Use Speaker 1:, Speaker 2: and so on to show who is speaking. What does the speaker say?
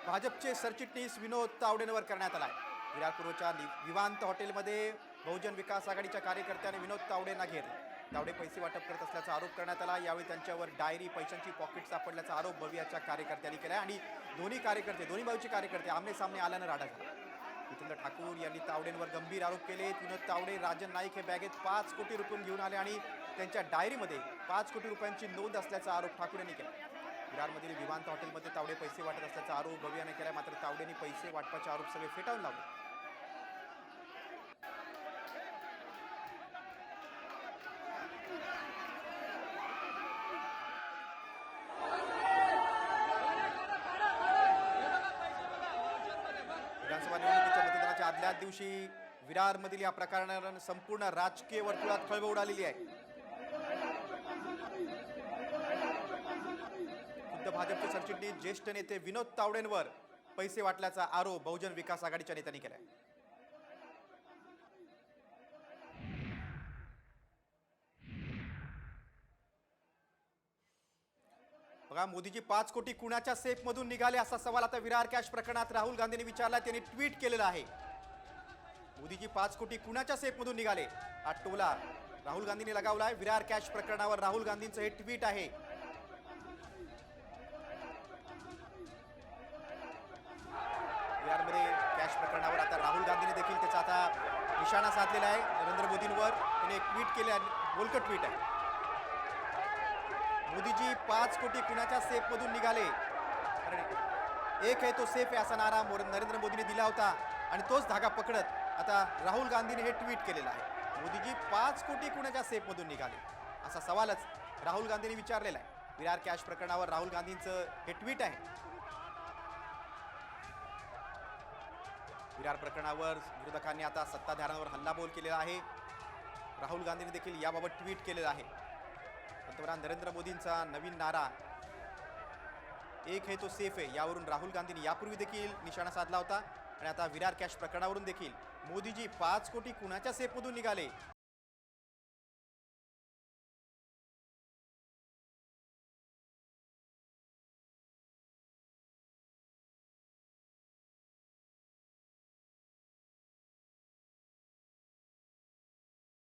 Speaker 1: भाजपचे सरचिटणीस विनोद तावडेंवर करण्यात आला आहे. विरारपूरच्या विवांत हॉटेलमध्ये बहुजन विकास आघाडीच्या कार्यकर्त्यांनी विनोद तावडेंना घेरले. तावडे पैसे वाटप करत असल्याचा आरोप करण्यात आला. यावेळी त्यांच्यावर डायरी, पैशांची पॉकेट सापडल्याचा आरोप बवियाच्या कार्यकर्त्यांनी केला आणि दोन्ही बाजूचे कार्यकर्ते आमने सामने आल्यानं राडा झाला. जितेंद्र ठाकूर यांनी तावडेंवर गंभीर आरोप केले. विनोद तावडे, राजन नाईक हे बॅगेत 5 कोटी रुपये घेऊन आले आणि त्यांच्या डायरीमध्ये 5 कोटी रुपयांची नोंद असल्याचा आरोप ठाकूर यांनी केला. विरारमधील विवांत हॉटेलमध्ये तावडे पैसे वाटत असल्याचा आरोप बवियाने केला. मात्र तावडेंनी पैसे वाटपाचे आरोप सगळे फेटाळून लावले. विधानसभा निवडणुकीच्या मतदानाच्या आदल्या दिवशी विरारमधील या प्रकरणानं संपूर्ण राजकीय वर्तुळात खळबळ उडालेली आहे. खुद्द भाजपचे सरचिटणीस ज्येष्ठ नेते विनोद तावडेंवर पैसे वाटल्याचा आरोप बहुजन विकास आघाडीच्या नेत्यांनी केलाय. बघा, मोदीजी 5 कोटी कुणाच्या सेफमधून निघाले असा सवाल आता विरार कॅश प्रकरणात राहुल गांधींनी विचारला. त्यांनी ट्विट केलेलं आहे. मोदीजी 5 कोटी कुणाच्या सेफमधून निघाले हा टोला राहुल गांधींनी लगावलाय. विरार कॅश प्रकरणावर राहुल गांधींचं हे ट्विट आहे. विरारमध्ये कॅश प्रकरणावर आता राहुल गांधींनी देखील त्याचा आता निशाणा साधलेला आहे. नरेंद्र मोदींवर त्याने एक ट्विट केले आहे, बोलकं ट्विट आहे. मोदीजी 5 कोटी कुणाच्या सेफमधून निघाले, एक है तो सेफ आहे असा नारा नरेंद्र मोदींनी दिला होता आणि तोच धागा पकडत आता राहुल गांधींनी हे ट्विट केलेलं आहे. मोदीजी 5 कोटी कुणाच्या सेफमधून निघाले असा सवालच राहुल गांधींनी विचारलेला आहे. विरार कॅश प्रकरणावर राहुल गांधींचं हे ट्विट आहे. विरार प्रकरणावर विरोधकांनी आता सत्ताधाऱ्यांवर हल्लाबोल केलेला आहे. राहुल गांधींनी देखील याबाबत ट्विट केलेलं आहे. पंतप्रधान नरेंद्र मोदींचा नवीन नारा एक है तो सेफ आहे यावरून राहुल गांधींनी यापूर्वी देखील निशाणा साधला होता आणि आता विरार कॅश प्रकरणावरून देखील मोदीजी 5 कोटी कुणाच्या सेफमधून निघाले